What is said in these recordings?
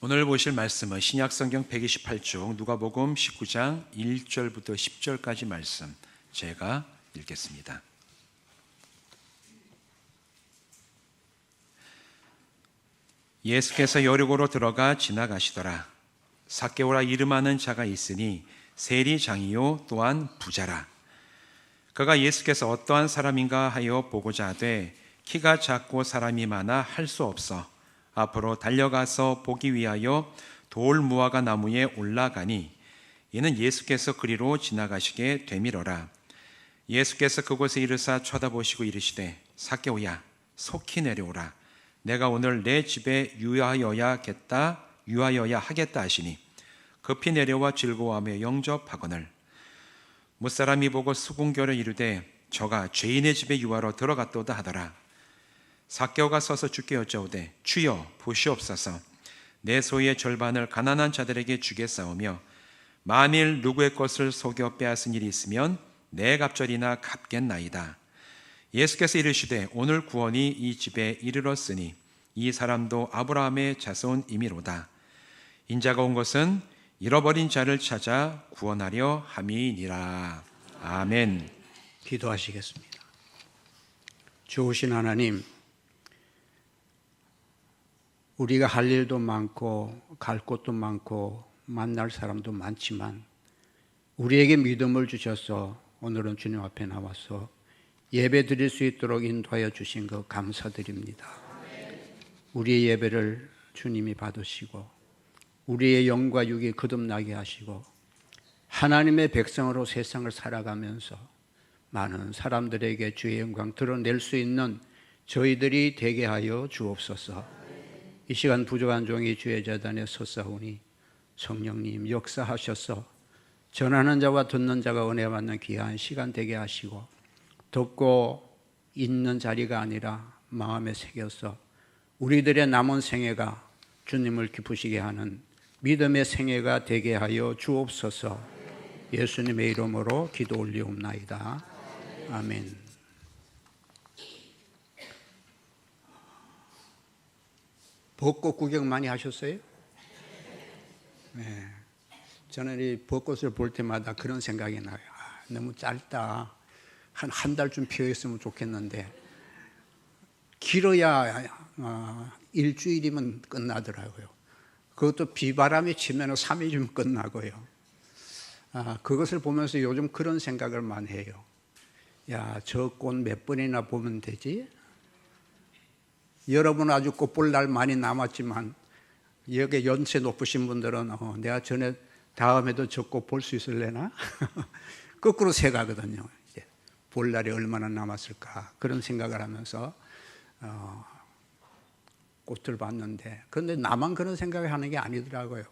오늘 보실 말씀은 신약성경 128쪽 누가복음 19장 1절부터 10절까지 말씀 제가 읽겠습니다. 예수께서 여리고로 들어가 지나가시더라. 삭개오라 이름하는 자가 있으니 세리장이요 또한 부자라. 그가 예수께서 어떠한 사람인가 하여 보고자 하되 키가 작고 사람이 많아 할 수 없어 앞으로 달려가서 보기 위하여 돌 무화과 나무에 올라가니 이는 예수께서 그리로 지나가시게 되밀어라. 예수께서 그곳에 이르사 쳐다보시고 이르시되 삭개오야 속히 내려오라. 내가 오늘 내 집에 유하여야 하겠다 하시니 급히 내려와 즐거워하며 영접하거늘 무사람이 보고 수군결을 이르되 저가 죄인의 집에 유하러 들어갔도다 하더라. 삭개오가 서서 주께 여짜오되 주여 보시옵소서 내 소유의 절반을 가난한 자들에게 주겠사오며 만일 누구의 것을 속여 빼앗은 일이 있으면 내 갑절이나 갚겠나이다. 예수께서 이르시되 오늘 구원이 이 집에 이르렀으니 이 사람도 아브라함의 자손이미로다. 인자가 온 것은 잃어버린 자를 찾아 구원하려 함이니라. 아멘. 기도하시겠습니다. 좋으신 하나님, 우리가 할 일도 많고 갈 곳도 많고 만날 사람도 많지만 우리에게 믿음을 주셔서 오늘은 주님 앞에 나와서 예배 드릴 수 있도록 인도하여 주신 것 감사드립니다. 우리의 예배를 주님이 받으시고 우리의 영과 육이 거듭나게 하시고 하나님의 백성으로 세상을 살아가면서 많은 사람들에게 주의 영광 드러낼 수 있는 저희들이 되게 하여 주옵소서. 이 시간 부족한 종이 주의 재단에 섰사오니 성령님 역사하셔서 전하는 자와 듣는 자가 은혜 받는 귀한 시간 되게 하시고 듣고 있는 자리가 아니라 마음에 새겨서 우리들의 남은 생애가 주님을 기쁘시게 하는 믿음의 생애가 되게 하여 주옵소서. 예수님의 이름으로 기도 올리옵나이다. 아멘. 벚꽃 구경 많이 하셨어요? 네. 저는 이 벚꽃을 볼 때마다 그런 생각이 나요. 너무 짧다. 한 달쯤 피어 있으면 좋겠는데 길어야 일주일이면 끝나더라고요. 그것도 비바람이 치면 3일이면 끝나고요. 그것을 보면서 요즘 그런 생각을 많이 해요. 야, 저 꽃 몇 번이나 보면 되지? 여러분은 아주 꽃 볼 날 많이 남았지만 여기 연세 높으신 분들은 내가 전에 다음에도 저 꽃 볼 수 있을래나? 거꾸로 생각하거든요. 이제 볼 날이 얼마나 남았을까 그런 생각을 하면서 꽃을 봤는데 그런데 나만 그런 생각을 하는 게 아니더라고요.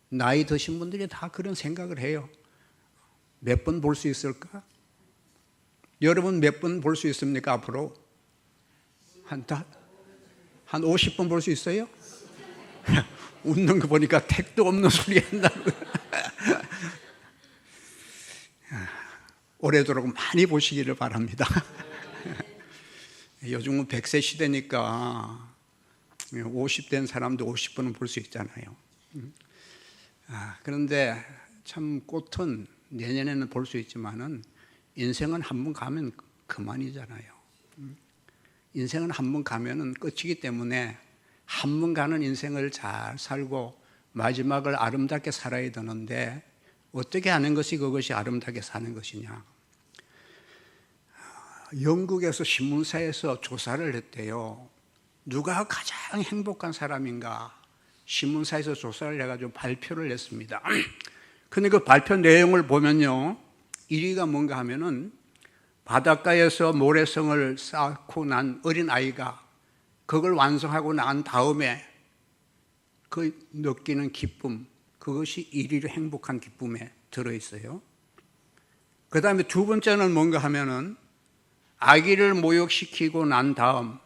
나이 드신 분들이 다 그런 생각을 해요. 몇 번 볼 수 있을까? 여러분 몇 번 볼 수 있습니까 앞으로? 한 50번 볼 수 있어요? 웃는 거 보니까 택도 없는 소리 한다고. 오래도록 많이 보시기를 바랍니다. 요즘은 100세 시대니까 50된 사람도 50번은 볼 수 있잖아요. 그런데 참 꽃은 내년에는 볼 수 있지만은 인생은 한 번 가면 그만이잖아요. 인생은 한 번 가면은 끝이기 때문에 한 번 가는 인생을 잘 살고 마지막을 아름답게 살아야 되는데 어떻게 하는 것이 그것이 아름답게 사는 것이냐. 영국에서 신문사에서 조사를 했대요. 누가 가장 행복한 사람인가 신문사에서 조사를 해가지고 발표를 했습니다. 근데 그 발표 내용을 보면요 1위가 뭔가 하면은 바닷가에서 모래성을 쌓고 난 어린아이가 그걸 완성하고 난 다음에 그 느끼는 기쁨, 그것이 1위로 행복한 기쁨에 들어있어요. 그 다음에 두 번째는 뭔가 하면은 아기를 모욕시키고 난 다음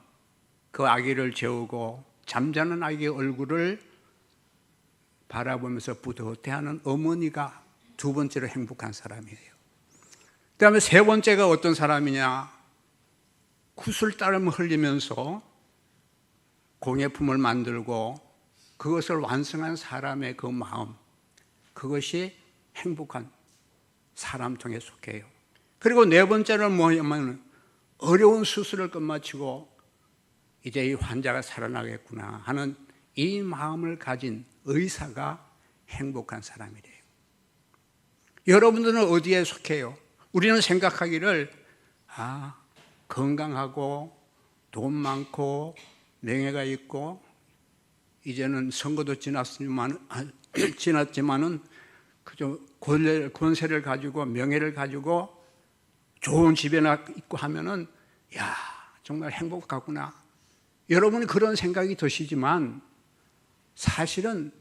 그 아기를 재우고 잠자는 아기의 얼굴을 바라보면서 뿌듯해하는 어머니가 두 번째로 행복한 사람이에요. 그 다음에 세 번째가 어떤 사람이냐, 구슬땀을 흘리면서 공예품을 만들고 그것을 완성한 사람의 그 마음, 그것이 행복한 사람 중에 속해요. 그리고 네 번째는 뭐냐면 어려운 수술을 끝마치고 이제 이 환자가 살아나겠구나 하는 이 마음을 가진 의사가 행복한 사람이래요. 여러분들은 어디에 속해요? 우리는 생각하기를 건강하고 돈 많고 명예가 있고 이제는 선거도 지났지만은 그저 권세를 가지고 명예를 가지고 좋은 집에나 있고 하면은 정말 행복하구나. 여러분이 그런 생각이 드시지만 사실은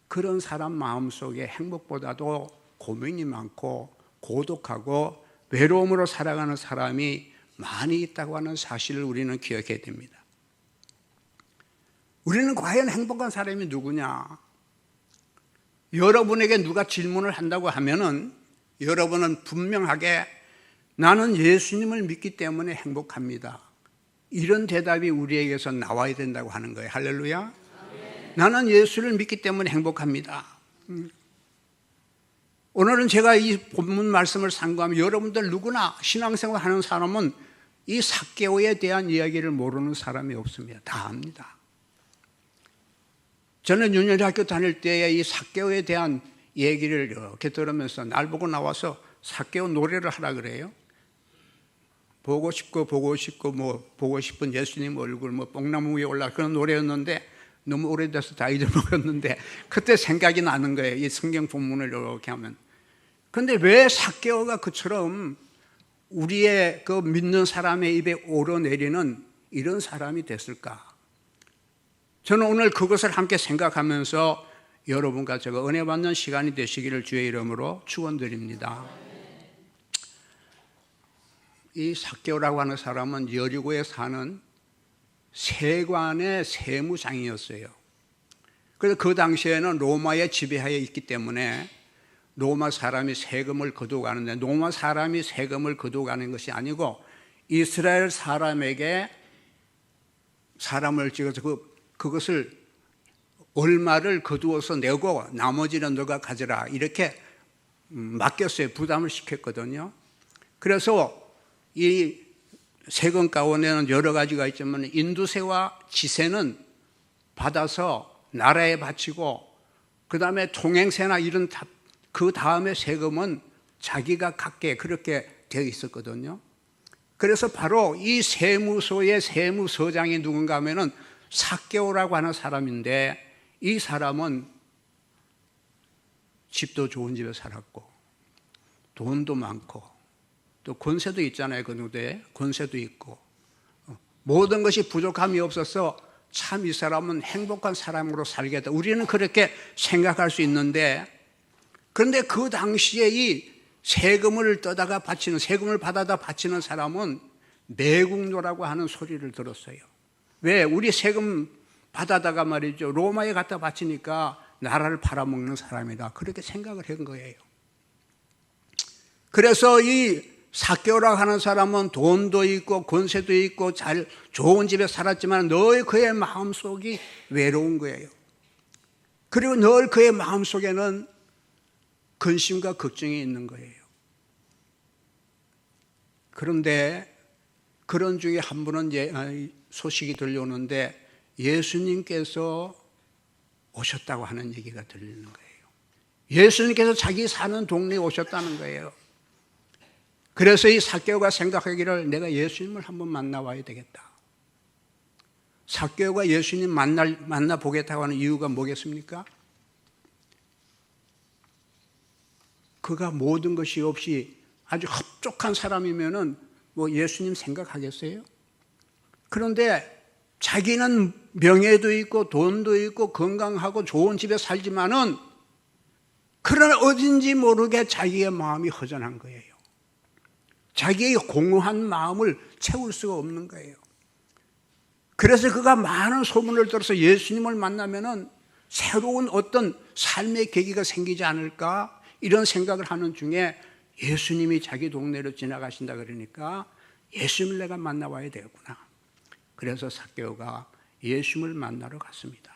그런 사람 마음속에 행복보다도 고민이 많고 고독하고 외로움으로 살아가는 사람이 많이 있다고 하는 사실을 우리는 기억해야 됩니다. 우리는 과연 행복한 사람이 누구냐? 여러분에게 누가 질문을 한다고 하면은 여러분은 분명하게 나는 예수님을 믿기 때문에 행복합니다. 이런 대답이 우리에게서 나와야 된다고 하는 거예요. 할렐루야. 나는 예수를 믿기 때문에 행복합니다. 오늘은 제가 이 본문 말씀을 상고하면 여러분들 누구나 신앙생활 하는 사람은 이 삭개오에 대한 이야기를 모르는 사람이 없습니다. 다 압니다. 저는 윤현학교 다닐 때에 이 삭개오에 대한 얘기를 이렇게 들으면서 날 보고 나와서 삭개오 노래를 하라 그래요. 보고 싶고 보고 싶은 예수님 얼굴 뽕나무 위에 올라 그런 노래였는데 너무 오래돼서 다 잊어먹었는데 그때 생각이 나는 거예요. 이 성경 본문을 이렇게 하면. 그런데 왜 삭개오가 그처럼 우리의 그 믿는 사람의 입에 오르내리는 이런 사람이 됐을까? 저는 오늘 그것을 함께 생각하면서 여러분과 제가 은혜 받는 시간이 되시기를 주의 이름으로 축원드립니다. 이 삭개오라고 하는 사람은 여리고에 사는 세관의 세무장이었어요. 그래서 그 당시에는 로마의 지배하에 있기 때문에 로마 사람이 세금을 거두가는데 로마 사람이 세금을 거두가는 것이 아니고 이스라엘 사람에게 사람을 찍어서 그것을 얼마를 거두어서 내고 나머지는 너가 가져라 이렇게 맡겼어요. 부담을 시켰거든요. 그래서 이 세금 가운데는 여러 가지가 있지만 인두세와 지세는 받아서 나라에 바치고 그 다음에 통행세나 이런 그 다음에 세금은 자기가 갖게 그렇게 되어 있었거든요. 그래서 바로 이 세무소의 세무서장이 누군가 하면은 삭개오라고 하는 사람인데 이 사람은 집도 좋은 집에 살았고 돈도 많고 또 권세도 있잖아요. 그 누대에 권세도 있고 모든 것이 부족함이 없어서 참 이 사람은 행복한 사람으로 살겠다. 우리는 그렇게 생각할 수 있는데 그런데 그 당시에 이 세금을 떠다가 바치는 세금을 받아다 바치는 사람은 매국노라고 하는 소리를 들었어요. 왜? 우리 세금 받아다가 말이죠 로마에 갖다 바치니까 나라를 팔아먹는 사람이다. 그렇게 생각을 한 거예요. 그래서 이 삭개오라고 하는 사람은 돈도 있고 권세도 있고 잘 좋은 집에 살았지만 늘 그의 마음속이 외로운 거예요. 그리고 늘 그의 마음속에는 근심과 걱정이 있는 거예요. 그런데 그런 중에 한 분은 소식이 들려오는데 예수님께서 오셨다고 하는 얘기가 들리는 거예요. 예수님께서 자기 사는 동네에 오셨다는 거예요. 그래서 이 삭개오가 생각하기를 내가 예수님을 한번 만나봐야 되겠다. 삭개오가 예수님 만나보겠다고 하는 이유가 뭐겠습니까? 그가 모든 것이 없이 아주 흡족한 사람이면은 뭐 예수님 생각하겠어요? 그런데 자기는 명예도 있고 돈도 있고 건강하고 좋은 집에 살지만은 그러나 어딘지 모르게 자기의 마음이 허전한 거예요. 자기의 공허한 마음을 채울 수가 없는 거예요. 그래서 그가 많은 소문을 들어서 예수님을 만나면은 새로운 어떤 삶의 계기가 생기지 않을까 이런 생각을 하는 중에 예수님이 자기 동네로 지나가신다 그러니까 예수님을 내가 만나봐야 되겠구나. 그래서 삭개오가 예수님을 만나러 갔습니다.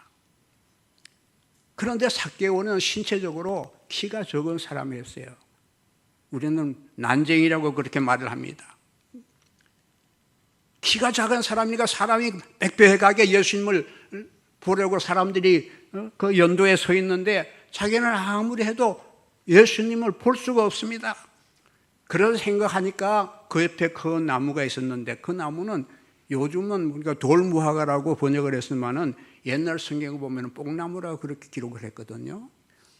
그런데 삭개오는 신체적으로 키가 적은 사람이었어요. 우리는 난쟁이라고 그렇게 말을 합니다. 키가 작은 사람이니까 사람이 빽빽하게 예수님을 보려고 사람들이 그 연도에 서 있는데 자기는 아무리 해도 예수님을 볼 수가 없습니다. 그래서 생각하니까 그 옆에 큰 나무가 있었는데 그 나무는 요즘은 우리가 돌무화과라고 번역을 했지만은 옛날 성경을 보면 뽕나무라고 그렇게 기록을 했거든요.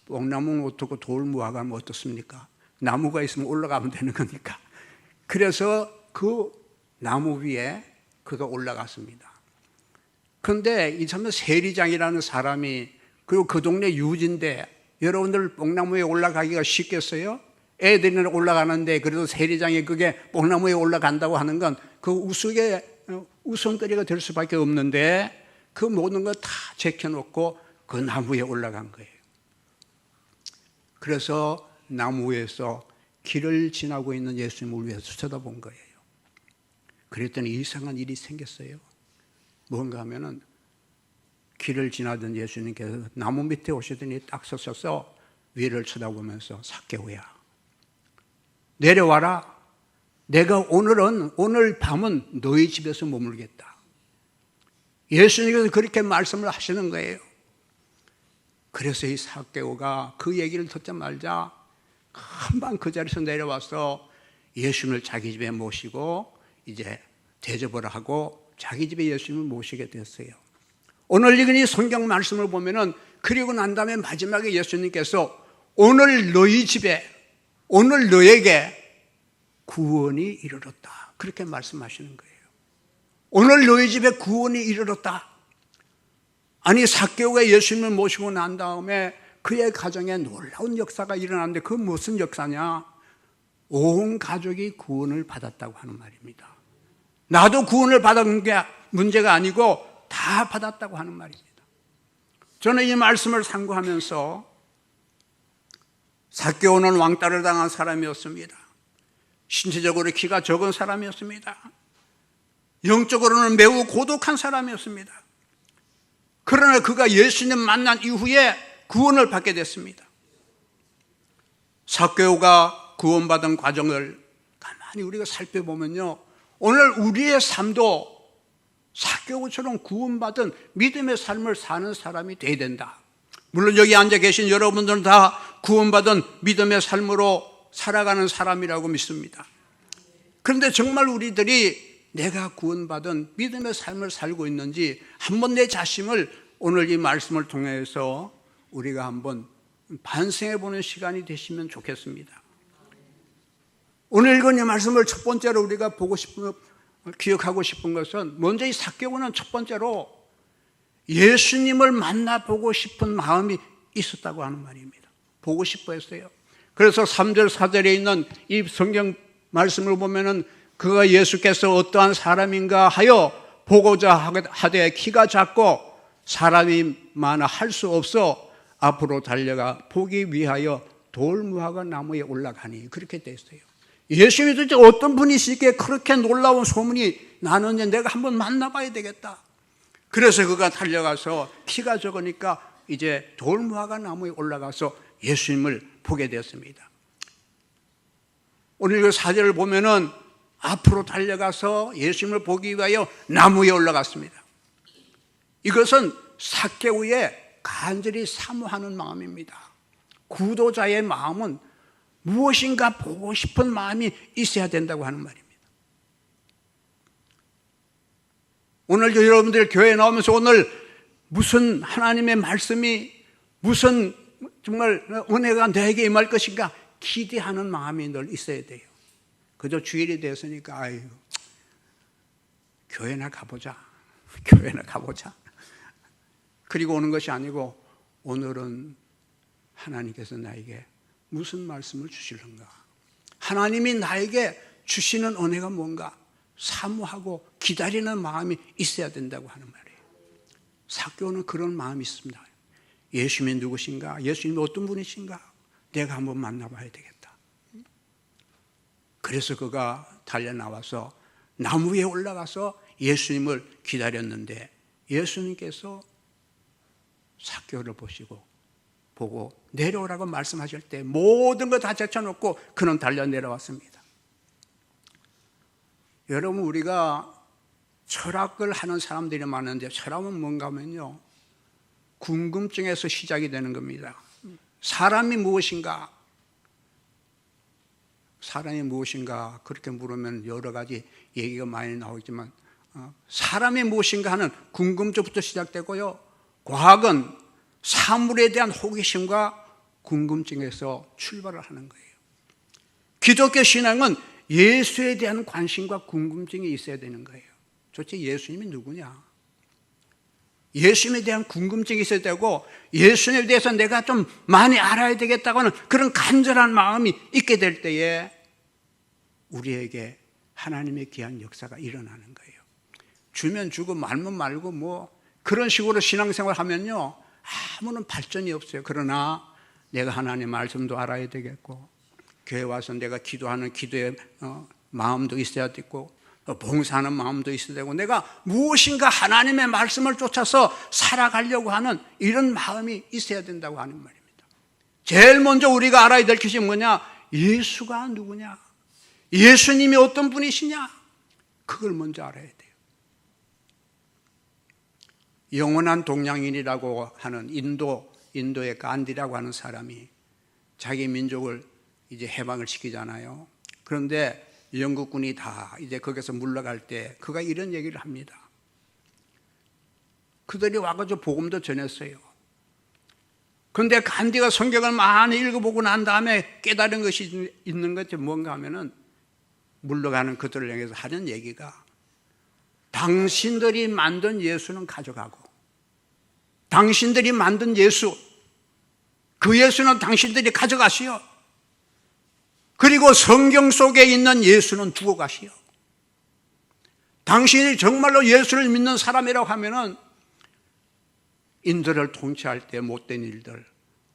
뽕나무는 어떻고 돌무화과는 어떻습니까? 나무가 있으면 올라가면 되는 거니까. 그래서 그 나무 위에 그가 올라갔습니다. 그런데 이 사람은 세리장이라는 사람이, 그리고 그 동네 유지인데 여러분들 뽕나무에 올라가기가 쉽겠어요? 애들은 올라가는데 그래도 세리장이 그게 뽕나무에 올라간다고 하는 건 그 우스갯거리가 될 수밖에 없는데 그 모든 거 다 제껴놓고 그 나무에 올라간 거예요. 그래서 나무 위에서 길을 지나고 있는 예수님을 위해서 쳐다본 거예요. 그랬더니 이상한 일이 생겼어요. 뭔가 하면은 길을 지나던 예수님께서 나무 밑에 오시더니 딱 서셔서 위를 쳐다보면서 삭개오야, 내려와라. 내가 오늘 밤은 너희 집에서 머물겠다. 예수님께서 그렇게 말씀을 하시는 거예요. 그래서 이 삭개오가 그 얘기를 듣자마자 금방 그 자리에서 내려와서 예수님을 자기 집에 모시고 이제 대접을 하고 자기 집에 예수님을 모시게 됐어요. 오늘 읽은 이 성경 말씀을 보면은 그리고 난 다음에 마지막에 예수님께서 오늘 너희 집에, 오늘 너에게 구원이 이르렀다, 그렇게 말씀하시는 거예요. 오늘 너희 집에 구원이 이르렀다. 아니, 삭개오가 예수님을 모시고 난 다음에 그의 가정에 놀라운 역사가 일어났는데 그 무슨 역사냐? 온 가족이 구원을 받았다고 하는 말입니다. 나도 구원을 받은 게 문제가 아니고 다 받았다고 하는 말입니다. 저는 이 말씀을 상고하면서 삭개오는 왕따를 당한 사람이었습니다. 신체적으로 키가 적은 사람이었습니다. 영적으로는 매우 고독한 사람이었습니다. 그러나 그가 예수님 만난 이후에 구원을 받게 됐습니다. 삭개오가 구원받은 과정을 가만히 우리가 살펴보면요, 오늘 우리의 삶도 삭개오처럼 구원받은 믿음의 삶을 사는 사람이 돼야 된다. 물론 여기 앉아 계신 여러분들은 다 구원받은 믿음의 삶으로 살아가는 사람이라고 믿습니다. 그런데 정말 우리들이 내가 구원받은 믿음의 삶을 살고 있는지 한번 내 자신을 오늘 이 말씀을 통해서 우리가 한번 반省해 보는 시간이 되시면 좋겠습니다. 오늘 읽은 이 말씀을 첫 번째로 우리가 보고 싶은, 기억하고 싶은 것은 먼저 이 삭개오는 첫 번째로 예수님을 만나보고 싶은 마음이 있었다고 하는 말입니다. 보고 싶어 했어요. 그래서 3절 4절에 있는 이 성경 말씀을 보면은 그가 예수께서 어떠한 사람인가 하여 보고자 하되 키가 작고 사람이 많아 할 수 없어 앞으로 달려가 보기 위하여 돌무화과 나무에 올라가니, 그렇게 돼 있어요. 예수님이 도대체 어떤 분이시기에 그렇게 놀라운 소문이 나는지 내가 한번 만나봐야 되겠다. 그래서 그가 달려가서 키가 적으니까 이제 돌무화과 나무에 올라가서 예수님을 보게 되었습니다. 오늘 그 4절을 보면은 앞으로 달려가서 예수님을 보기 위하여 나무에 올라갔습니다. 이것은 삭개오의 간절히 사모하는 마음입니다. 구도자의 마음은 무엇인가 보고 싶은 마음이 있어야 된다고 하는 말입니다. 오늘 여러분들 교회에 나오면서 오늘 무슨 하나님의 말씀이, 무슨 정말 은혜가 내게 임할 것인가 기대하는 마음이 늘 있어야 돼요. 그저 주일이 됐으니까 아유, 교회나 가보자, 교회나 가보자, 그리고 오는 것이 아니고 오늘은 하나님께서 나에게 무슨 말씀을 주실런가, 하나님이 나에게 주시는 은혜가 뭔가 사모하고 기다리는 마음이 있어야 된다고 하는 말이에요. 삭개오는 그런 마음이 있습니다. 예수님이 누구신가, 예수님이 어떤 분이신가, 내가 한번 만나봐야 되겠다. 그래서 그가 달려나와서 나무 위에 올라가서 예수님을 기다렸는데 예수님께서 삭개오를 보시고 보고 내려오라고 말씀하실 때 모든 거 다 제쳐놓고 그는 달려 내려왔습니다. 여러분, 우리가 철학을 하는 사람들이 많은데 철학은 뭔가 하면요, 궁금증에서 시작이 되는 겁니다. 사람이 무엇인가? 사람이 무엇인가? 그렇게 물으면 여러 가지 얘기가 많이 나오지만 사람이 무엇인가 하는 궁금증부터 시작되고요, 과학은 사물에 대한 호기심과 궁금증에서 출발을 하는 거예요. 기독교 신앙은 예수에 대한 관심과 궁금증이 있어야 되는 거예요. 도대체 예수님이 누구냐? 예수님에 대한 궁금증이 있어야 되고, 예수님에 대해서 내가 좀 많이 알아야 되겠다고 하는 그런 간절한 마음이 있게 될 때에 우리에게 하나님의 귀한 역사가 일어나는 거예요. 주면 주고 말면 말고 뭐 그런 식으로 신앙생활 하면요, 아무런 발전이 없어요. 그러나 내가 하나님의 말씀도 알아야 되겠고, 교회 와서 내가 기도하는 기도의 마음도 있어야 되고, 봉사하는 마음도 있어야 되고, 내가 무엇인가 하나님의 말씀을 쫓아서 살아가려고 하는 이런 마음이 있어야 된다고 하는 말입니다. 제일 먼저 우리가 알아야 될 것이 뭐냐? 예수가 누구냐? 예수님이 어떤 분이시냐? 그걸 먼저 알아야 돼요. 영원한 동양인이라고 하는 인도의 간디라고 하는 사람이 자기 민족을 이제 해방을 시키잖아요. 그런데 영국군이 다 이제 거기서 물러갈 때 그가 이런 얘기를 합니다. 그들이 와가지고 복음도 전했어요. 그런데 간디가 성경을 많이 읽어보고 난 다음에 깨달은 것이 있는 것이 뭔가 하면은, 물러가는 그들을 향해서 하는 얘기가, 당신들이 만든 예수는 가져가고, 당신들이 만든 예수, 그 예수는 당신들이 가져가시오. 그리고 성경 속에 있는 예수는 두고 가시오. 당신이 정말로 예수를 믿는 사람이라고 하면은 인도를 통치할 때 못된 일들,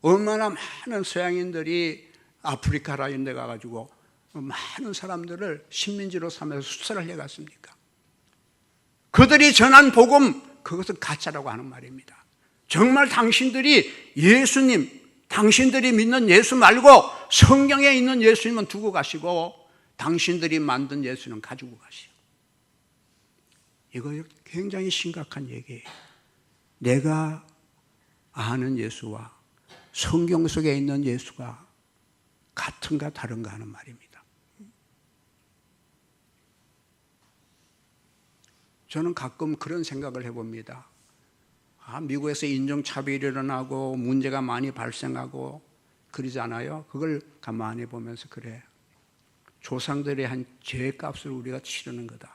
얼마나 많은 서양인들이 아프리카라 이런 데 가가지고 많은 사람들을 식민지로 삼아서 수사를 해갔습니까? 그들이 전한 복음, 그것은 가짜라고 하는 말입니다. 정말 당신들이 예수님, 당신들이 믿는 예수 말고 성경에 있는 예수님은 두고 가시고, 당신들이 만든 예수는 가지고 가시오. 이거 굉장히 심각한 얘기예요. 내가 아는 예수와 성경 속에 있는 예수가 같은가 다른가 하는 말입니다. 저는 가끔 그런 생각을 해봅니다. 미국에서 인종차별이 일어나고 문제가 많이 발생하고 그러잖아요. 그걸 가만히 보면서 그래, 조상들이 한 죄값을 우리가 치르는 거다.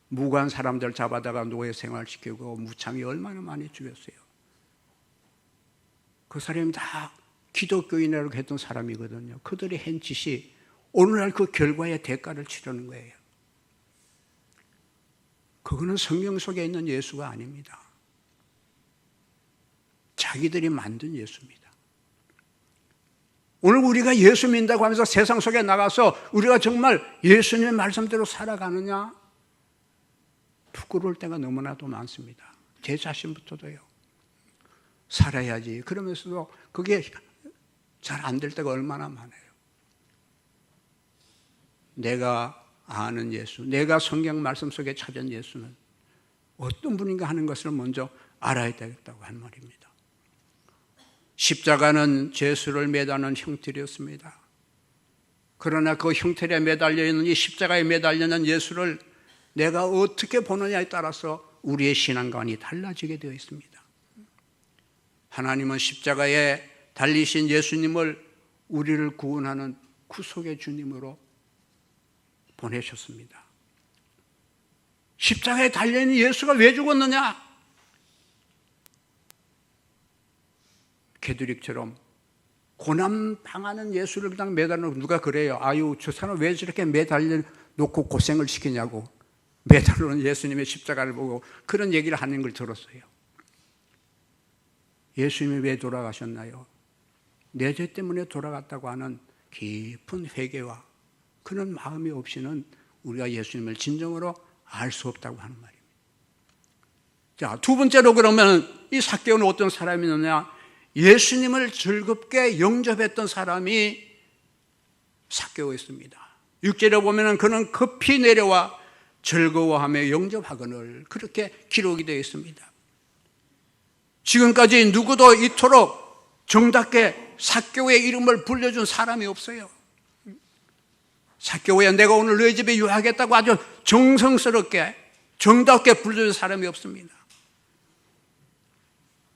무고한 사람들 잡아다가 노예 생활시키고 무참히 얼마나 많이 죽였어요. 그 사람이 다 기독교인이라고 했던 사람이거든요. 그들이 한 짓이 오늘날 그 결과의 대가를 치르는 거예요. 그거는 성경 속에 있는 예수가 아닙니다. 자기들이 만든 예수입니다. 오늘 우리가 예수 믿는다고 하면서 세상 속에 나가서 우리가 정말 예수님의 말씀대로 살아가느냐? 부끄러울 때가 너무나도 많습니다. 제 자신부터도요. 살아야지. 그러면서도 그게 잘 안 될 때가 얼마나 많아요. 내가 아는 예수, 내가 성경 말씀 속에 찾은 예수는 어떤 분인가 하는 것을 먼저 알아야 되겠다고 하는 말입니다. 십자가는 죄수를 매다는 형틀이었습니다. 그러나 그 형틀에 매달려 있는, 이 십자가에 매달려 있는 예수를 내가 어떻게 보느냐에 따라서 우리의 신앙관이 달라지게 되어 있습니다. 하나님은 십자가에 달리신 예수님을 우리를 구원하는 구속의 주님으로 보내셨습니다. 십자가에 달려있는 예수가 왜 죽었느냐? 게드릭처럼 고난 당하는 예수를 그냥 매달려, 누가 그래요? 아유, 저 사람 왜 저렇게 매달려 놓고 고생을 시키냐고 매달려 놓은 예수님의 십자가를 보고 그런 얘기를 하는 걸 들었어요. 예수님이 왜 돌아가셨나요? 내 죄 때문에 돌아갔다고 하는 깊은 회개와 그런 마음이 없이는 우리가 예수님을 진정으로 알 수 없다고 하는 말입니다. 자, 두 번째로 그러면 이 삭개오는 어떤 사람이느냐? 예수님을 즐겁게 영접했던 사람이 삭개오였습니다. 6절에 보면 그는 급히 내려와 즐거워하며 영접하거늘, 그렇게 기록이 되어 있습니다. 지금까지 누구도 이토록 정답게 삭개오의 이름을 불려준 사람이 없어요. 삭개오야, 내가 오늘 너희 집에 유하겠다고 아주 정성스럽게 정답게 불려준 사람이 없습니다.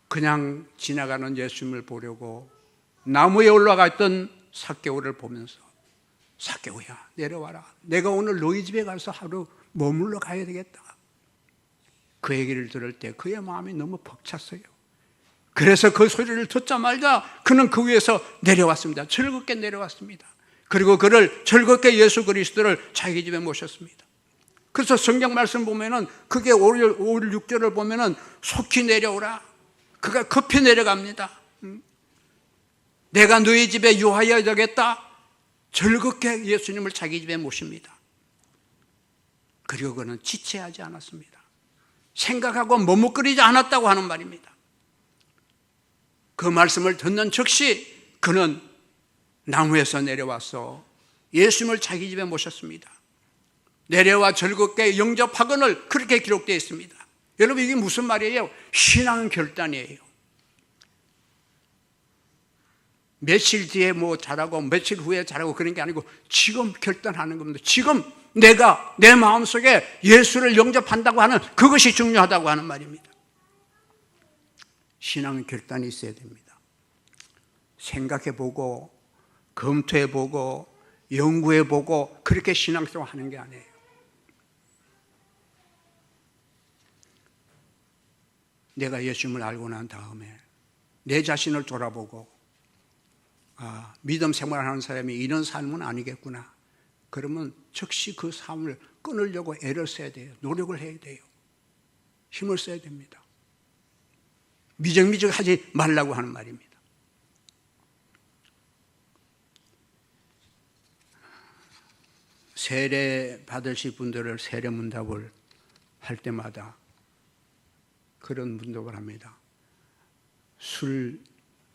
그냥 지나가는 예수님을 보려고 나무에 올라가 있던 삭개오를 보면서, 삭개오야, 내려와라. 내가 오늘 너희 집에 가서 하루 머물러 가야 되겠다. 그 얘기를 들을 때 그의 마음이 너무 벅찼어요. 그래서 그 소리를 듣자마자 그는 그 위에서 내려왔습니다. 즐겁게 내려왔습니다. 그리고 그를 즐겁게 예수 그리스도를 자기 집에 모셨습니다. 그래서 성경 말씀 보면은 그게 5, 6절을 보면은 속히 내려오라. 그가 급히 내려갑니다. 내가 너희 집에 유하여야 되겠다. 즐겁게 예수님을 자기 집에 모십니다. 그리고 그는 지체하지 않았습니다. 생각하고 머뭇거리지 않았다고 하는 말입니다. 그 말씀을 듣는 즉시 그는 나무에서 내려와서 예수님을 자기 집에 모셨습니다. 내려와 즐겁게 영접하거늘, 그렇게 기록되어 있습니다. 여러분, 이게 무슨 말이에요? 신앙 결단이에요. 며칠 뒤에 뭐 잘하고 며칠 후에 잘하고 그런 게 아니고 지금 결단하는 겁니다. 지금 내가 내 마음속에 예수를 영접한다고 하는 그것이 중요하다고 하는 말입니다. 신앙 결단이 있어야 됩니다. 생각해보고 검토해보고 연구해보고 그렇게 신앙생활 하는 게 아니에요. 내가 예수님을 알고 난 다음에 내 자신을 돌아보고, 믿음 생활하는 사람이 이런 삶은 아니겠구나. 그러면 즉시 그 삶을 끊으려고 애를 써야 돼요. 노력을 해야 돼요. 힘을 써야 됩니다. 미적미적 하지 말라고 하는 말입니다. 세례 받으실 분들을 세례 문답을 할 때마다 그런 문답을 합니다. 술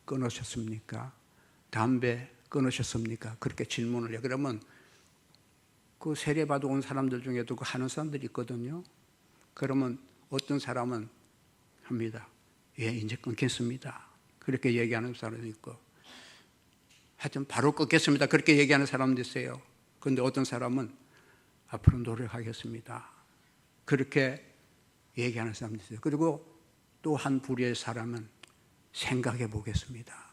끊으셨습니까? 담배 끊으셨습니까? 그렇게 질문을 해요. 그러면 그 세례 받아 온 사람들 중에도 그 하는 사람들이 있거든요. 그러면 어떤 사람은 합니다. 예, 이제 끊겠습니다. 그렇게 얘기하는 사람도 있고, 하여튼 바로 끊겠습니다. 그렇게 얘기하는 사람도 있어요. 그런데 어떤 사람은 앞으로 노력하겠습니다. 그렇게 얘기하는 사람도 있어요. 그리고 또 한 부류의 사람은 생각해 보겠습니다.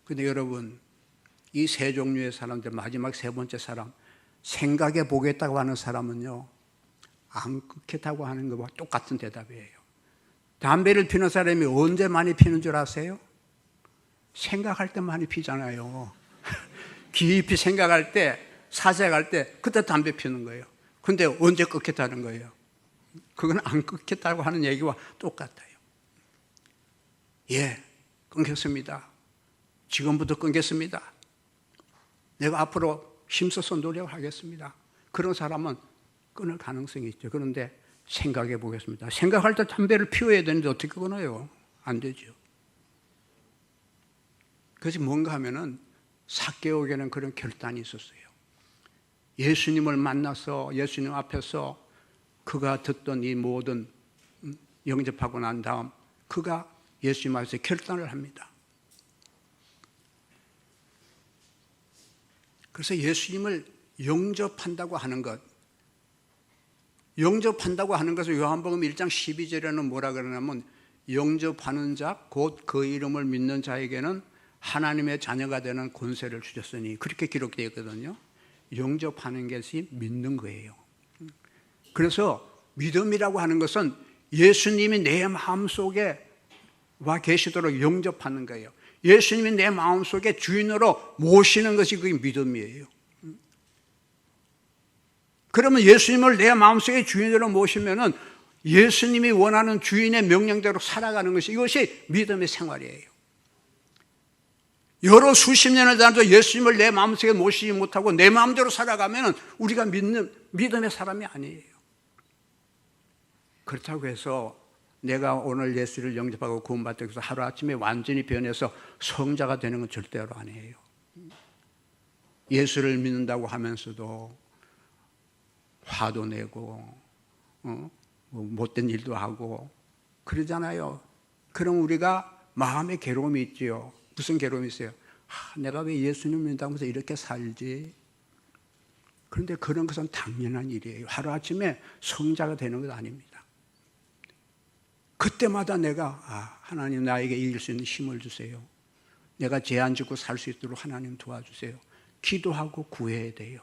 그런데 여러분, 이 세 종류의 사람들, 마지막 세 번째 사람, 생각해 보겠다고 하는 사람은요, 안 끊겠다고 하는 것과 똑같은 대답이에요. 담배를 피는 사람이 언제 많이 피는 줄 아세요? 생각할 때 많이 피잖아요. 깊이 생각할 때, 사색할 때, 그때 담배 피는 거예요. 근데 언제 끊겠다는 거예요? 그건 안 끊겠다고 하는 얘기와 똑같아요. 예, 끊겠습니다. 지금부터 끊겠습니다. 내가 앞으로 힘써서 노력하겠습니다. 그런 사람은 끊을 가능성이 있죠. 그런데 생각해 보겠습니다. 생각할 때 담배를 피워야 되는데 어떻게 끊어요? 안 되죠. 그것이 뭔가 하면은 삭개오에게는 그런 결단이 있었어요. 예수님을 만나서 예수님 앞에서 그가 듣던 이 모든 영접하고 난 다음 그가 예수님 앞에서 결단을 합니다. 그래서 예수님을 영접한다고 하는 것, 영접한다고 하는 것을 요한복음 1장 12절에는 뭐라 그러냐면, 영접하는 자 곧 그 이름을 믿는 자에게는 하나님의 자녀가 되는 권세를 주셨으니, 그렇게 기록되어 있거든요. 영접하는 것이 믿는 거예요. 그래서 믿음이라고 하는 것은 예수님이 내 마음속에 와 계시도록 영접하는 거예요. 예수님이 내 마음속에 주인으로 모시는 것이 그게 믿음이에요. 그러면 예수님을 내 마음속에 주인으로 모시면은 예수님이 원하는 주인의 명령대로 살아가는 것이, 이것이 믿음의 생활이에요. 여러 수십 년을 지나도 예수님을 내 마음속에 모시지 못하고 내 마음대로 살아가면은 우리가 믿는 믿음의 사람이 아니에요. 그렇다고 해서 내가 오늘 예수를 영접하고 구원받기 위해서 하루아침에 완전히 변해서 성자가 되는 건 절대로 아니에요. 예수를 믿는다고 하면서도 화도 내고 뭐 못된 일도 하고 그러잖아요. 그럼 우리가 마음에 괴로움이 있지요. 무슨 괴로움이 있어요? 내가 왜 예수님 믿다면서 이렇게 살지? 그런데 그런 것은 당연한 일이에요. 하루아침에 성자가 되는 것 아닙니다. 그때마다 내가 하나님 나에게 이길 수 있는 힘을 주세요. 내가 죄 안 짓고 살 수 있도록 하나님 도와주세요. 기도하고 구해야 돼요.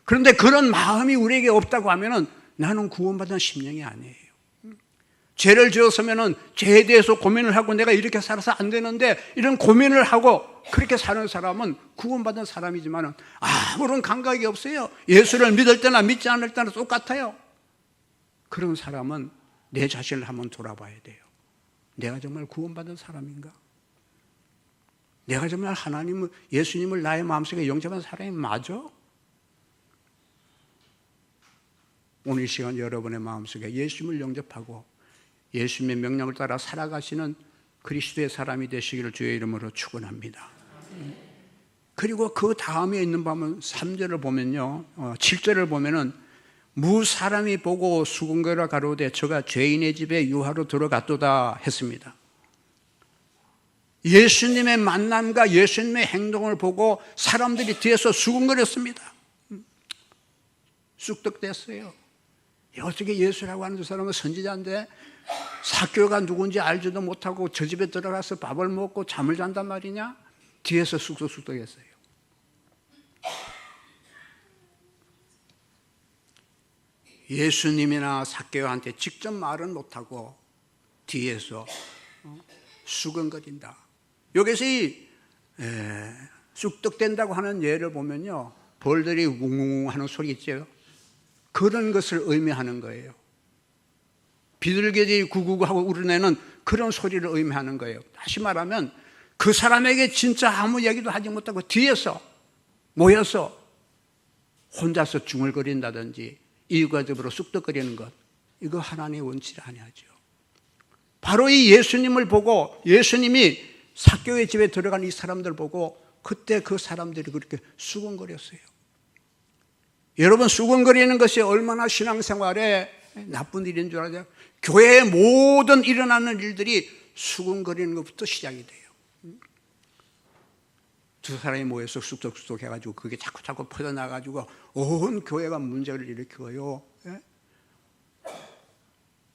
그런데 그런 마음이 우리에게 없다고 하면은 나는 구원받은 심령이 아니에요. 죄를 지었으면은 죄에 대해서 고민을 하고 내가 이렇게 살아서 안 되는데 이런 고민을 하고 그렇게 사는 사람은 구원받은 사람이지만은 아무런 감각이 없어요. 예수를 믿을 때나 믿지 않을 때나 똑같아요. 그런 사람은 내 자신을 한번 돌아봐야 돼요. 내가 정말 구원받은 사람인가? 내가 정말 하나님을, 예수님을 나의 마음속에 영접한 사람이 맞아? 오늘 이 시간 여러분의 마음속에 예수님을 영접하고 예수님의 명령을 따라 살아가시는 그리스도의 사람이 되시기를 주의 이름으로 축원합니다. 그리고 그 다음에 있는 부분 3절을 보면요, 7절을 보면은 무 사람이 보고 수군거려 가로되 저가 죄인의 집에 유하로 들어갔도다 했습니다. 예수님의 만남과 예수님의 행동을 보고 사람들이 뒤에서 수군거렸습니다. 쑥덕댔어요. 어떻게 예수라고 하는 저 사람은 선지자인데 삭개오가 누군지 알지도 못하고 저 집에 들어가서 밥을 먹고 잠을 잔단 말이냐? 뒤에서 쑥덕쑥덕했어요. 예수님이나 삭개오한테 직접 말은 못하고 뒤에서 수근거린다. 여기서 이 쑥덕댄다고 하는 예를 보면요, 벌들이 웅웅 하는 소리 있죠. 그런 것을 의미하는 거예요. 비둘기들이 구구구 하고 우러내는 그런 소리를 의미하는 거예요. 다시 말하면 그 사람에게 진짜 아무 얘기도 하지 못하고 뒤에서 모여서 혼자서 중얼거린다든지 이유가적으로 쑥덕거리는 것, 이거 하나님의 원칙이 아니죠. 바로 이 예수님을 보고 예수님이 삭개오의 집에 들어간 이 사람들 보고 그때 그 사람들이 그렇게 수군거렸어요. 여러분, 수군거리는 것이 얼마나 신앙생활에 나쁜 일인 줄 알아요? 교회의 모든 일어나는 일들이 수군거리는 것부터 시작이 돼요. 두 사람이 모여서 쑥덕쑥덕 해가지고 그게 자꾸 퍼져나가지고 온 교회가 문제를 일으켜요.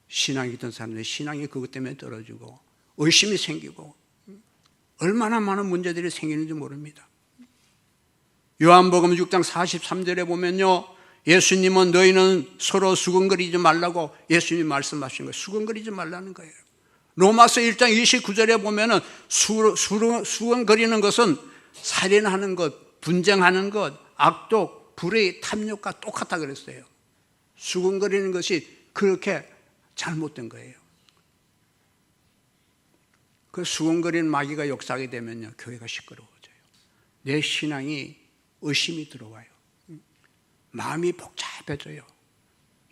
신앙이 있던 사람들이 신앙이 그것 때문에 떨어지고 의심이 생기고 얼마나 많은 문제들이 생기는지 모릅니다. 요한복음 6장 43절에 보면요, 예수님은 너희는 서로 수근거리지 말라고 예수님이 말씀하신 거예요. 수근거리지 말라는 거예요. 로마서 1장 29절에 보면은 수근거리는 것은 살인하는 것, 분쟁하는 것, 악독, 불의, 탐욕과 똑같다 그랬어요. 수근거리는 것이 그렇게 잘못된 거예요. 그 수근거리는 마귀가 역사하게 되면요, 교회가 시끄러워져요. 내 신앙이 의심이 들어와요. 마음이 복잡해져요.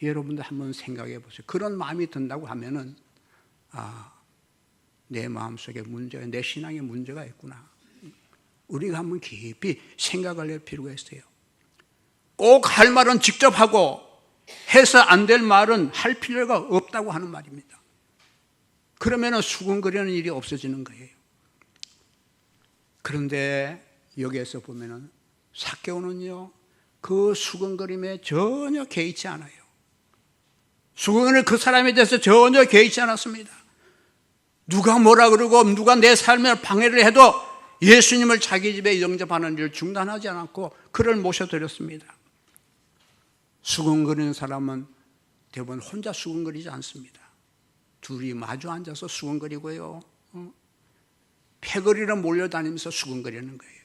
여러분들 한번 생각해 보세요. 그런 마음이 든다고 하면은 내 마음속에 문제가, 내 신앙에 문제가 있구나. 우리가 한번 깊이 생각을 할 필요가 있어요. 꼭 할 말은 직접 하고 해서 안 될 말은 할 필요가 없다고 하는 말입니다. 그러면은 수근거리는 일이 없어지는 거예요. 그런데 여기에서 보면은 삭개오는요, 그 수근거림에 전혀 개의치 않아요. 수근거리는 그 사람에 대해서 전혀 개의치 않았습니다. 누가 뭐라 그러고 누가 내 삶을 방해를 해도 예수님을 자기 집에 영접하는 일을 중단하지 않았고 그를 모셔드렸습니다. 수근거리는 사람은 대부분 혼자 수근거리지 않습니다. 둘이 마주 앉아서 수근거리고요, 패거리로 몰려다니면서 수근거리는 거예요.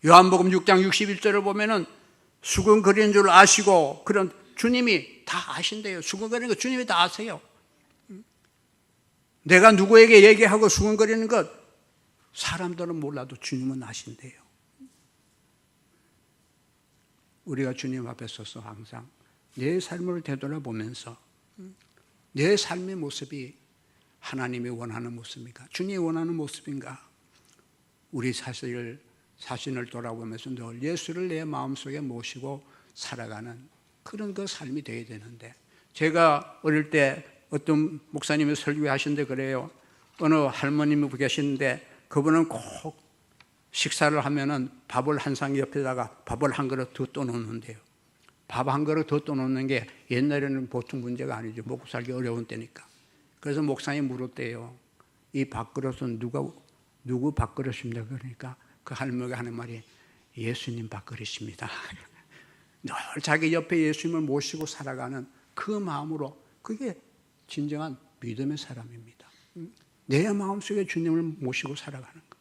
요한복음 6장 61절을 보면은 수근거리는 줄 아시고, 그런 주님이 다 아신대요. 수근거리는 거 주님이 다 아세요. 내가 누구에게 얘기하고 수근거리는 것 사람들은 몰라도 주님은 아신대요. 우리가 주님 앞에 서서 항상 내 삶을 되돌아보면서 내 삶의 모습이 하나님이 원하는 모습인가? 주님이 원하는 모습인가? 우리 자신을 돌아보면서 늘 예수를 내 마음속에 모시고 살아가는 그런 그 삶이 되어야 되는데, 제가 어릴 때 어떤 목사님이 설교하시는데 그래요. 어느 할머님이 계시는데 그분은 꼭 식사를 하면은 밥을 한 상 옆에다가 밥을 한 그릇 더 떠놓는데요. 밥 한 그릇 더 떠놓는 게 옛날에는 보통 문제가 아니죠. 먹고 살기 어려운 때니까. 그래서 목사님이 물었대요. 이 밥그릇은 누구 밥그릇입니까? 그러니까 그 할머니가 하는 말이 예수님 밥그릇입니다. 늘 자기 옆에 예수님을 모시고 살아가는 그 마음으로, 그게 진정한 믿음의 사람입니다. 내 마음속에 주님을 모시고 살아가는 것.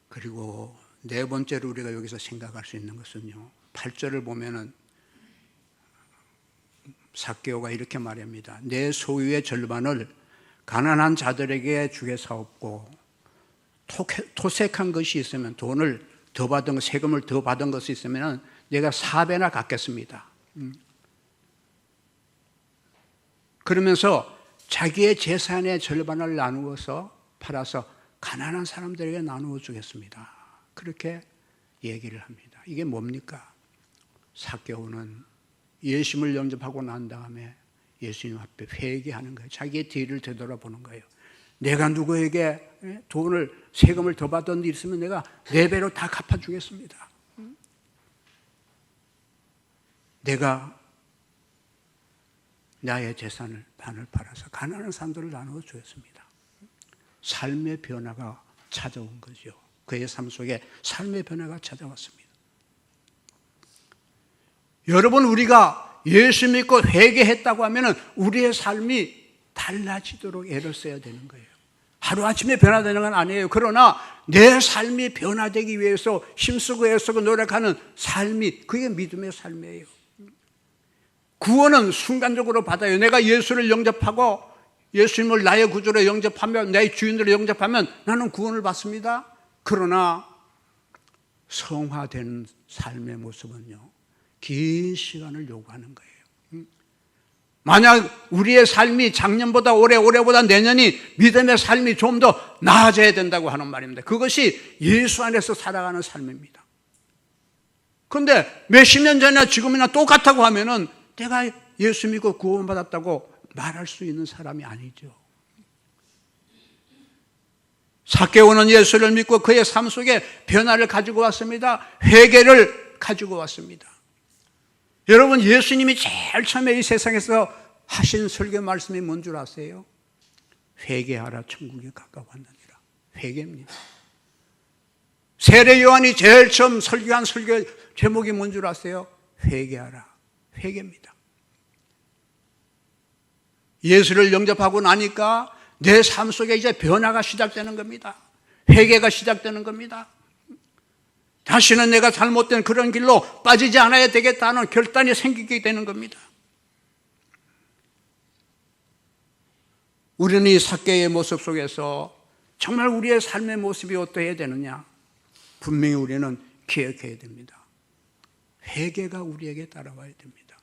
그리고 네 번째로 우리가 여기서 생각할 수 있는 것은요, 8절을 보면은 삭개오가 이렇게 말합니다. 내 소유의 절반을 가난한 자들에게 주겠사옵고, 토색한 것이 있으면, 돈을 더 받은, 세금을 더 받은 것이 있으면 내가 4배나 갚겠습니다. 그러면서 자기의 재산의 절반을 나누어서 팔아서 가난한 사람들에게 나누어 주겠습니다. 그렇게 얘기를 합니다. 이게 뭡니까? 삭개오는 예수님을 영접하고 난 다음에 예수님 앞에 회개하는 거예요. 자기의 뒤를 되돌아보는 거예요. 내가 누구에게 돈을, 세금을 더 받은 일 있으면 내가 4배로 다 갚아주겠습니다. 내가 나의 재산을 반을 팔아서 가난한 사람들을 나누어 주겠습니다. 삶의 변화가 찾아온 거죠. 그의 삶 속에 삶의 변화가 찾아왔습니다. 여러분, 우리가 예수 믿고 회개했다고 하면 우리의 삶이 달라지도록 애를 써야 되는 거예요. 하루아침에 변화되는 건 아니에요. 그러나 내 삶이 변화되기 위해서 힘쓰고 애쓰고 노력하는 삶이, 그게 믿음의 삶이에요. 구원은 순간적으로 받아요. 내가 예수를 영접하고 예수님을 나의 구주로 영접하면, 나의 주인으로 영접하면 나는 구원을 받습니다. 그러나 성화되는 삶의 모습은요, 긴 시간을 요구하는 거예요. 만약 우리의 삶이 작년보다 올해보다 내년이 믿음의 삶이 좀 더 나아져야 된다고 하는 말입니다. 그것이 예수 안에서 살아가는 삶입니다. 그런데 몇십 년 전이나 지금이나 똑같다고 하면은 내가 예수 믿고 구원받았다고 말할 수 있는 사람이 아니죠. 삭개오는 예수를 믿고 그의 삶 속에 변화를 가지고 왔습니다. 회개를 가지고 왔습니다. 여러분, 예수님이 제일 처음에 이 세상에서 하신 설교 말씀이 뭔 줄 아세요? 회개하라, 천국이 가까웠느니라. 회개입니다. 세례 요한이 제일 처음 설교한 설교 제목이 뭔 줄 아세요? 회개하라. 회개입니다. 예수를 영접하고 나니까 내 삶 속에 이제 변화가 시작되는 겁니다. 회개가 시작되는 겁니다. 다시는 내가 잘못된 그런 길로 빠지지 않아야 되겠다는 결단이 생기게 되는 겁니다. 우리는 이 삭개의 모습 속에서 정말 우리의 삶의 모습이 어떠해야 되느냐? 분명히 우리는 기억해야 됩니다. 회개가 우리에게 따라와야 됩니다.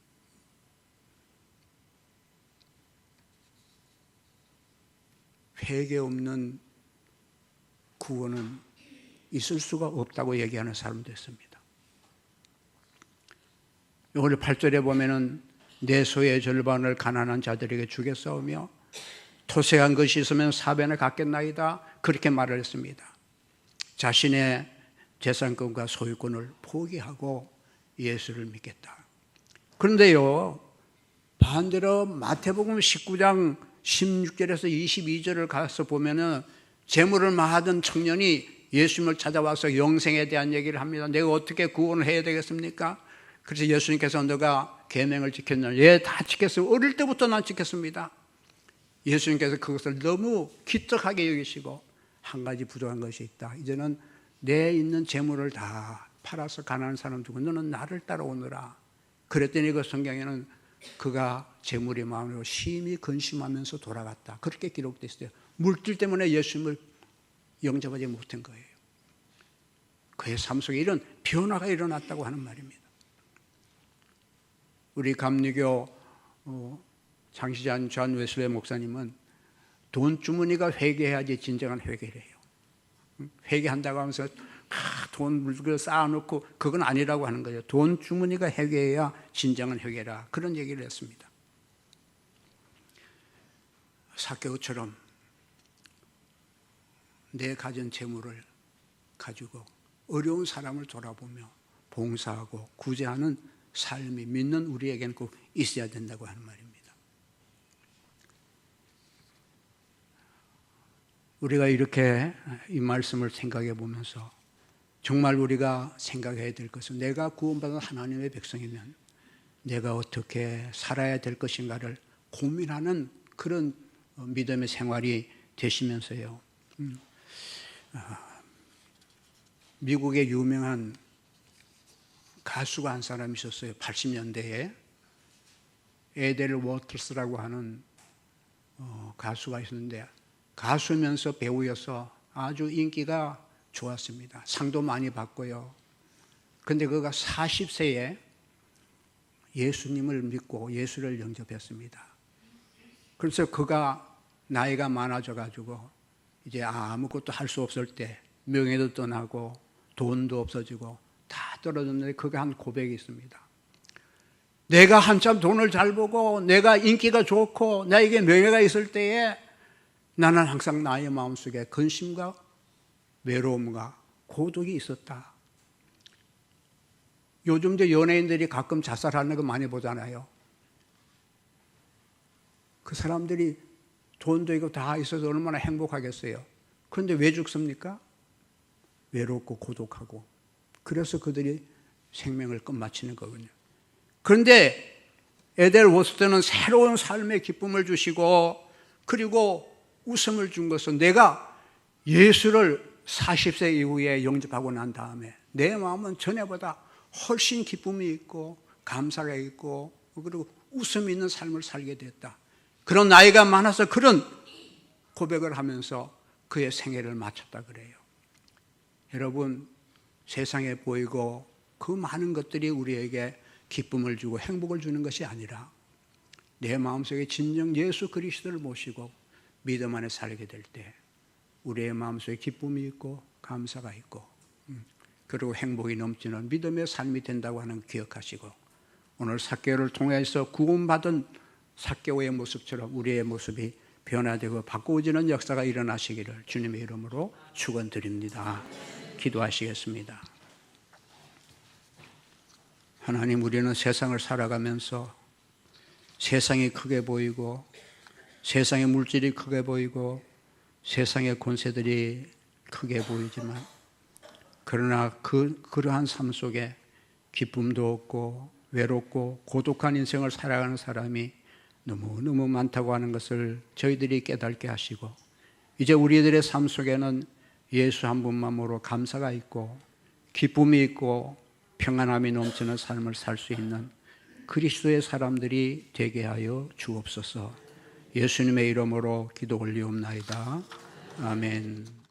회개 없는 구원은 있을 수가 없다고 얘기하는 사람도 있습니다. 오늘 8절에 보면은 내 소의 절반을 가난한 자들에게 주겠사오며 토색한 것이 있으면 4배나 갚겠나이다. 그렇게 말을 했습니다. 자신의 재산권과 소유권을 포기하고 예수를 믿겠다. 그런데요, 반대로 마태복음 19장 16절에서 22절을 가서 보면은 재물을 많은 청년이 예수님을 찾아와서 영생에 대한 얘기를 합니다. 내가 어떻게 구원을 해야 되겠습니까? 그래서 예수님께서 너가 계명을 지켰느냐? 예, 다 지켰어요. 어릴 때부터 난 지켰습니다. 예수님께서 그것을 너무 기특하게 여기시고 한 가지 부족한 것이 있다. 이제는 내 있는 재물을 다 팔아서 가난한 사람 두고 너는 나를 따라오느라. 그랬더니 그 성경에는 그가 재물의 마음으로 심히 근심하면서 돌아갔다. 그렇게 기록되어 있어요. 물질 때문에 예수님을 영접하지 못한 거예요. 그의 삶 속에 이런 변화가 일어났다고 하는 말입니다. 우리 감리교 장시잔 존 웨슬레 목사님은 돈 주머니가 회개해야지 진정한 회개를 해요. 회개한다고 하면서 돈 물고 쌓아놓고 그건 아니라고 하는 거예요. 돈 주머니가 회개해야 진정한 회개라, 그런 얘기를 했습니다. 삭개오처럼 내 가진 재물을 가지고 어려운 사람을 돌아보며 봉사하고 구제하는 삶이 믿는 우리에게는 꼭 있어야 된다고 하는 말입니다. 우리가 이렇게 이 말씀을 생각해 보면서 정말 우리가 생각해야 될 것은, 내가 구원받은 하나님의 백성이면 내가 어떻게 살아야 될 것인가를 고민하는 그런 믿음의 생활이 되시면서요. 미국의 유명한 가수가 한 사람이 있었어요. 80년대에 에델 워터스라고 하는 가수가 있었는데, 가수면서 배우여서 아주 인기가 좋았습니다. 상도 많이 받고요. 그런데 그가 40세에 예수님을 믿고 예수를 영접했습니다. 그래서 그가 나이가 많아져 가지고 이제 아무것도 할 수 없을 때, 명예도 떠나고 돈도 없어지고 다 떨어졌는데, 그가 한 고백이 있습니다. 내가 한참 돈을 잘 벌고 내가 인기가 좋고 나에게 명예가 있을 때에 나는 항상 나의 마음속에 근심과 외로움과 고독이 있었다. 요즘 이제 연예인들이 가끔 자살하는 거 많이 보잖아요. 그 사람들이 돈도 있고 다 있어서 얼마나 행복하겠어요. 그런데 왜 죽습니까? 외롭고 고독하고. 그래서 그들이 생명을 끝마치는 거군요. 그런데 에델 워스트는 새로운 삶의 기쁨을 주시고, 그리고 웃음을 준 것은, 내가 예수를 40세 이후에 영접하고 난 다음에 내 마음은 전에보다 훨씬 기쁨이 있고 감사가 있고 그리고 웃음이 있는 삶을 살게 됐다. 그런 나이가 많아서 그런 고백을 하면서 그의 생애를 마쳤다 그래요. 여러분, 세상에 보이고 그 많은 것들이 우리에게 기쁨을 주고 행복을 주는 것이 아니라, 내 마음속에 진정 예수 그리스도를 모시고 믿음 안에 살게 될 때 우리의 마음속에 기쁨이 있고 감사가 있고 그리고 행복이 넘치는 믿음의 삶이 된다고 하는 거 기억하시고, 오늘 삭개오를 통해서 구원받은 삭개오의 모습처럼 우리의 모습이 변화되고 바꾸어지는 역사가 일어나시기를 주님의 이름으로 축원드립니다. 기도하시겠습니다. 하나님, 우리는 세상을 살아가면서 세상이 크게 보이고 세상의 물질이 크게 보이고 세상의 권세들이 크게 보이지만, 그러나 그러한 삶 속에 기쁨도 없고 외롭고 고독한 인생을 살아가는 사람이 너무너무 많다고 하는 것을 저희들이 깨닫게 하시고, 이제 우리들의 삶 속에는 예수 한 분만으로 감사가 있고 기쁨이 있고 평안함이 넘치는 삶을 살 수 있는 그리스도의 사람들이 되게 하여 주옵소서. 예수님의 이름으로 기도 올리옵나이다. 아멘.